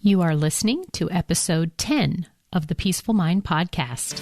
You are listening to episode 10 of the Peaceful Mind podcast.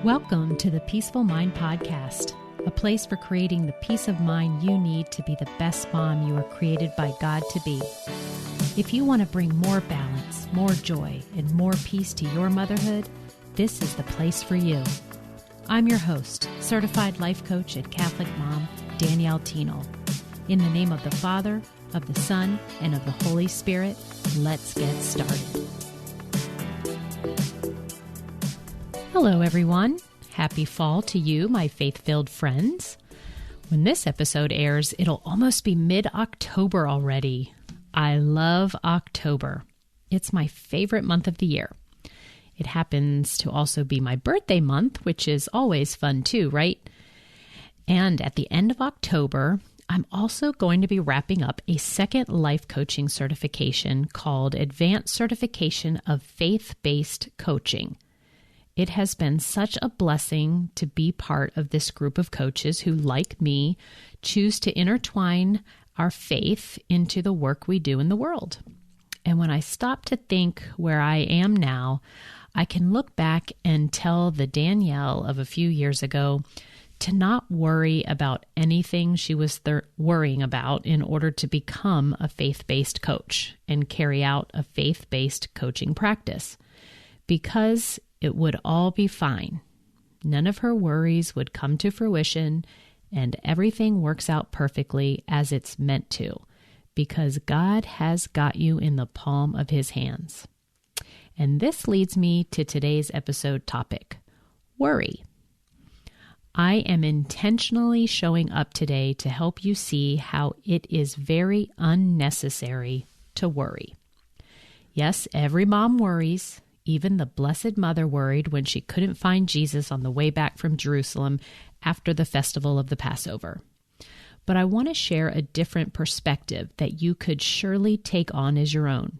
Welcome to the Peaceful Mind podcast, a place for creating the peace of mind you need to be the best mom you are created by God to be. If you want to bring more balance, more joy, and more peace to your motherhood, this is the place for you. I'm your host, certified life coach and Catholic mom, Danielle Thienel. In the name of the Father, of the Son, and of the Holy Spirit, let's get started. Hello, everyone. Happy fall to you, my faith-filled friends. When this episode airs, it'll almost be mid-October already. I love October. It's my favorite month of the year. It happens to also be my birthday month, which is always fun too, right? And at the end of October, I'm also going to be wrapping up a second life coaching certification called Advanced Certification of Faith-Based Coaching. It has been such a blessing to be part of this group of coaches who, like me, choose to intertwine our faith into the work we do in the world. And when I stop to think where I am now, I can look back and tell the Danielle of a few years ago to not worry about anything she was worrying about in order to become a faith-based coach and carry out a faith-based coaching practice, because it would all be fine. None of her worries would come to fruition, and everything works out perfectly as it's meant to, because God has got you in the palm of His hands. And this leads me to today's episode topic, worry. I am intentionally showing up today to help you see how it is very unnecessary to worry. Yes, every mom worries. Even the Blessed Mother worried when she couldn't find Jesus on the way back from Jerusalem after the festival of the Passover. But I want to share a different perspective that you could surely take on as your own.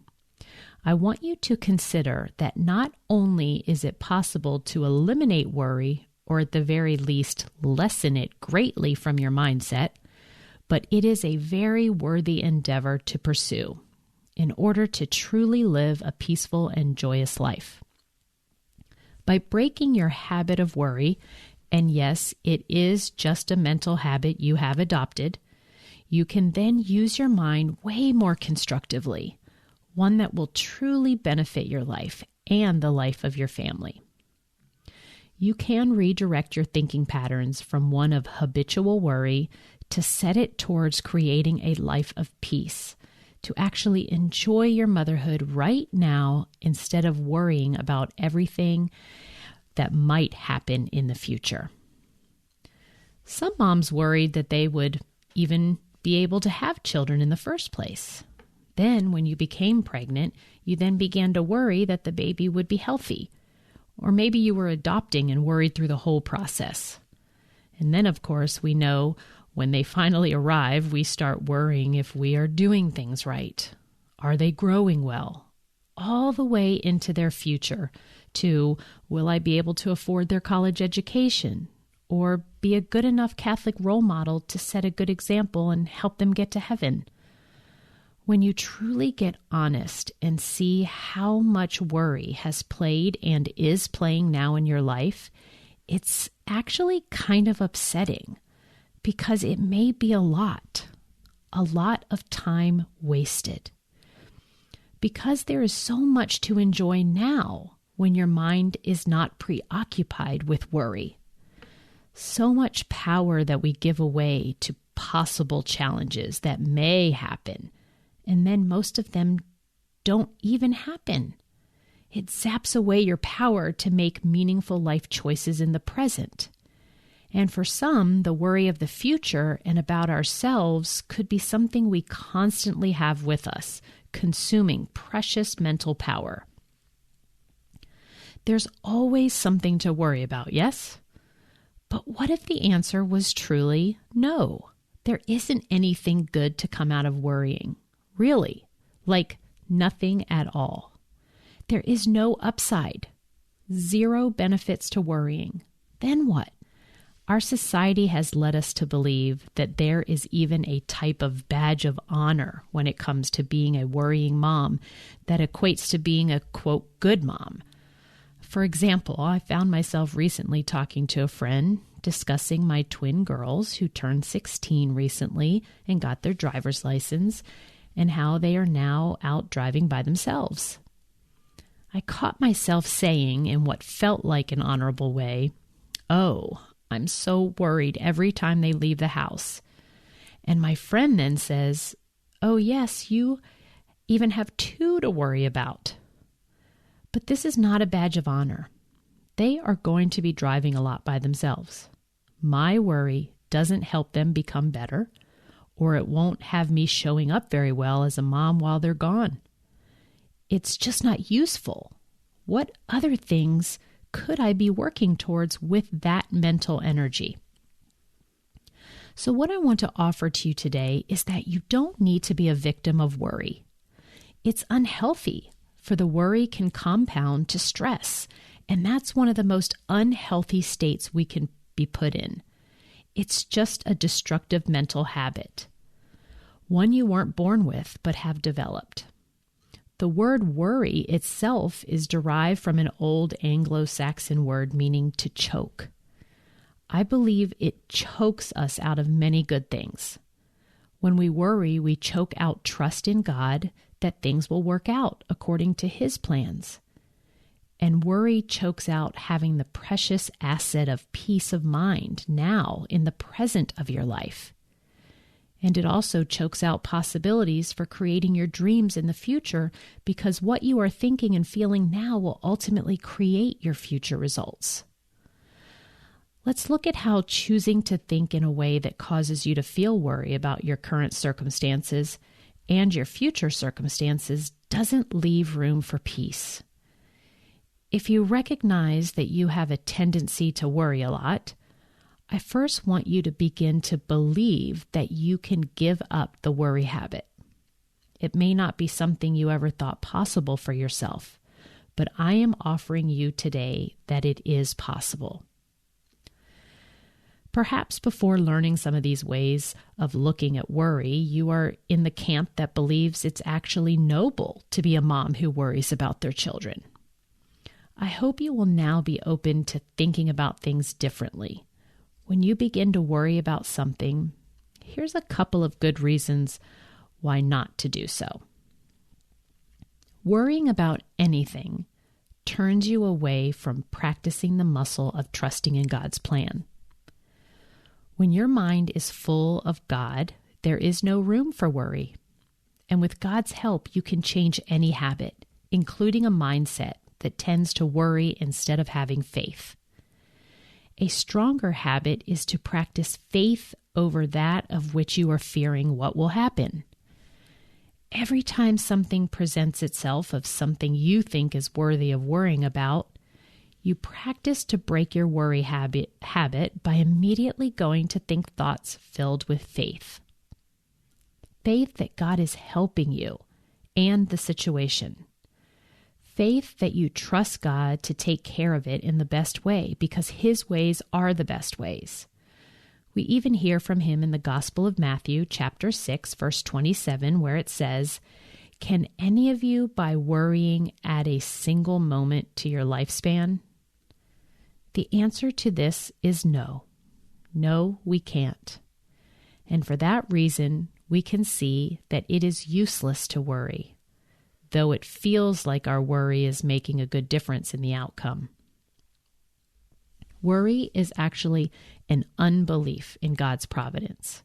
I want you to consider that not only is it possible to eliminate worry, or at the very least lessen it greatly from your mindset, but it is a very worthy endeavor to pursue in order to truly live a peaceful and joyous life. By breaking your habit of worry, and yes, it is just a mental habit you have adopted, you can then use your mind way more constructively, one that will truly benefit your life and the life of your family. You can redirect your thinking patterns from one of habitual worry to set it towards creating a life of peace, to actually enjoy your motherhood right now instead of worrying about everything that might happen in the future. Some moms worried that they would even be able to have children in the first place. Then, when you became pregnant, you then began to worry that the baby would be healthy. Or maybe you were adopting and worried through the whole process. And then, of course, we know when they finally arrive, we start worrying if we are doing things right. Are they growing well? All the way into their future to, will I be able to afford their college education? Or be a good enough Catholic role model to set a good example and help them get to heaven? When you truly get honest and see how much worry has played and is playing now in your life, it's actually kind of upsetting, because it may be a lot of time wasted. Because there is so much to enjoy now when your mind is not preoccupied with worry. So much power that we give away to possible challenges that may happen, and then most of them don't even happen. It zaps away your power to make meaningful life choices in the present. And for some, the worry of the future and about ourselves could be something we constantly have with us, consuming precious mental power. There's always something to worry about, yes? But what if the answer was truly no? There isn't anything good to come out of worrying. Really, like nothing at all. There is no upside, zero benefits to worrying. Then what? Our society has led us to believe that there is even a type of badge of honor when it comes to being a worrying mom that equates to being a, quote, good mom. For example, I found myself recently talking to a friend discussing my twin girls who turned 16 recently and got their driver's license and how they are now out driving by themselves. I caught myself saying in what felt like an honorable way, "Oh, I'm so worried every time they leave the house." And my friend then says, "Oh yes, you even have two to worry about." But this is not a badge of honor. They are going to be driving a lot by themselves. My worry doesn't help them become better, or it won't have me showing up very well as a mom while they're gone. It's just not useful. What other things could I be working towards with that mental energy? So what I want to offer to you today is that you don't need to be a victim of worry. It's unhealthy, for the worry can compound to stress, and that's one of the most unhealthy states we can be put in. It's just a destructive mental habit, one you weren't born with but have developed. The word worry itself is derived from an old Anglo-Saxon word meaning to choke. I believe it chokes us out of many good things. When we worry, we choke out trust in God that things will work out according to His plans. And worry chokes out having the precious asset of peace of mind now in the present of your life. And it also chokes out possibilities for creating your dreams in the future, because what you are thinking and feeling now will ultimately create your future results. Let's look at how choosing to think in a way that causes you to feel worry about your current circumstances and your future circumstances doesn't leave room for peace. If you recognize that you have a tendency to worry a lot, I first want you to begin to believe that you can give up the worry habit. It may not be something you ever thought possible for yourself, but I am offering you today that it is possible. Perhaps before learning some of these ways of looking at worry, you are in the camp that believes it's actually noble to be a mom who worries about their children. I hope you will now be open to thinking about things differently. When you begin to worry about something, here's a couple of good reasons why not to do so. Worrying about anything turns you away from practicing the muscle of trusting in God's plan. When your mind is full of God, there is no room for worry. And with God's help, you can change any habit, including a mindset that tends to worry instead of having faith. A stronger habit is to practice faith over that of which you are fearing what will happen. Every time something presents itself of something you think is worthy of worrying about, you practice to break your worry habit by immediately going to think thoughts filled with faith. Faith that God is helping you and the situation. Faith that you trust God to take care of it in the best way because His ways are the best ways. We even hear from Him in the Gospel of Matthew, chapter 6, verse 27, where it says, "Can any of you, by worrying, add a single moment to your lifespan?" The answer to this is no. No, we can't. And for that reason, we can see that it is useless to worry, though it feels like our worry is making a good difference in the outcome. Worry is actually an unbelief in God's providence.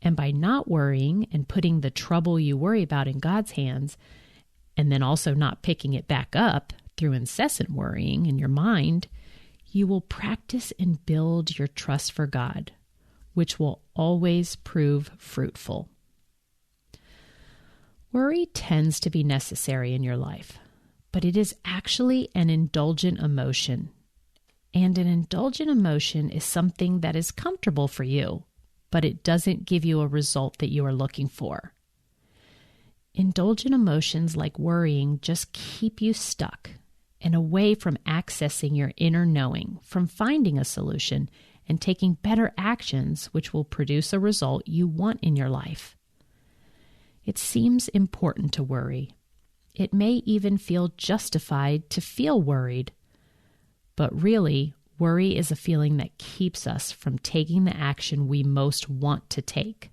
And by not worrying and putting the trouble you worry about in God's hands, and then also not picking it back up through incessant worrying in your mind, you will practice and build your trust for God, which will always prove fruitful. Worry tends to be necessary in your life, but it is actually an indulgent emotion. And an indulgent emotion is something that is comfortable for you, but it doesn't give you a result that you are looking for. Indulgent emotions like worrying just keep you stuck and away from accessing your inner knowing, from finding a solution, and taking better actions which will produce a result you want in your life. It seems important to worry. It may even feel justified to feel worried, but really, worry is a feeling that keeps us from taking the action we most want to take.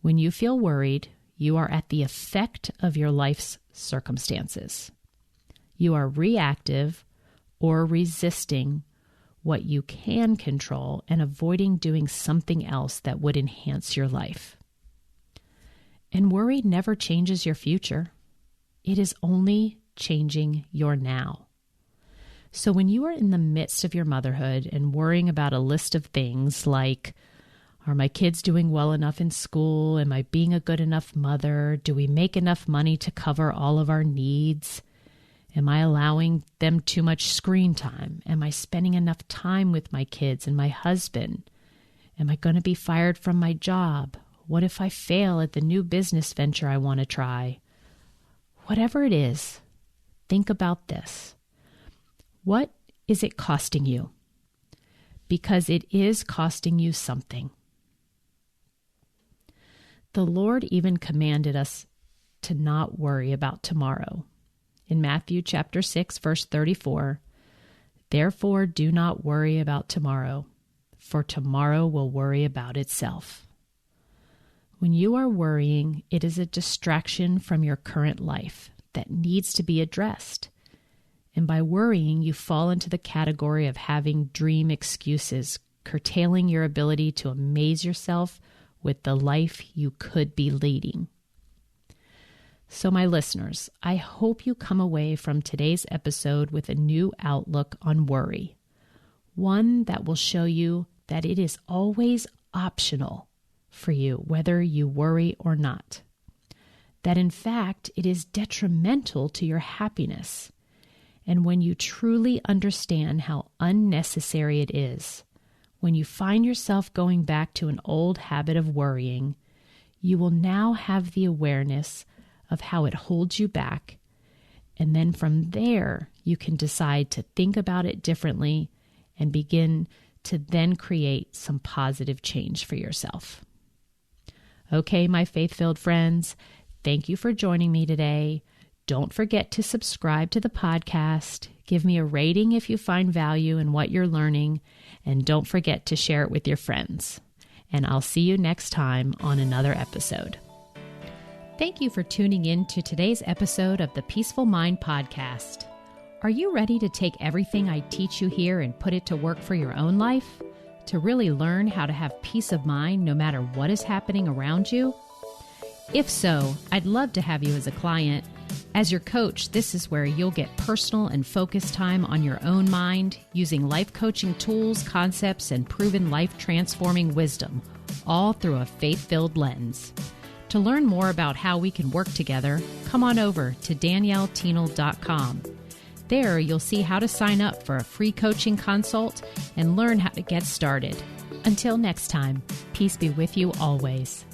When you feel worried, you are at the effect of your life's circumstances. You are reactive or resisting what you can control and avoiding doing something else that would enhance your life. And worry never changes your future. It is only changing your now. So when you are in the midst of your motherhood and worrying about a list of things like, are my kids doing well enough in school? Am I being a good enough mother? Do we make enough money to cover all of our needs? Am I allowing them too much screen time? Am I spending enough time with my kids and my husband? Am I going to be fired from my job? What if I fail at the new business venture I want to try? Whatever it is, think about this. What is it costing you? Because it is costing you something. The Lord even commanded us to not worry about tomorrow. In Matthew chapter 6, verse 34, "Therefore do not worry about tomorrow, for tomorrow will worry about itself." When you are worrying, it is a distraction from your current life that needs to be addressed. And by worrying, you fall into the category of having dream excuses, curtailing your ability to amaze yourself with the life you could be leading. So my listeners, I hope you come away from today's episode with a new outlook on worry. One that will show you that it is always optional for you, whether you worry or not. That in fact, it is detrimental to your happiness. And when you truly understand how unnecessary it is, when you find yourself going back to an old habit of worrying, you will now have the awareness of how it holds you back. And then from there, you can decide to think about it differently and begin to then create some positive change for yourself. Okay, my faith-filled friends, thank you for joining me today. Don't forget to subscribe to the podcast. Give me a rating if you find value in what you're learning. And don't forget to share it with your friends. And I'll see you next time on another episode. Thank you for tuning in to today's episode of the Peaceful Mind Podcast. Are you ready to take everything I teach you here and put it to work for your own life? To really learn how to have peace of mind no matter what is happening around you? If so, I'd love to have you as a client. As your coach, this is where you'll get personal and focused time on your own mind using life coaching tools, concepts, and proven life-transforming wisdom, all through a faith-filled lens. To learn more about how we can work together, come on over to DanielleThienel.com. There, you'll see how to sign up for a free coaching consult and learn how to get started. Until next time, peace be with you always.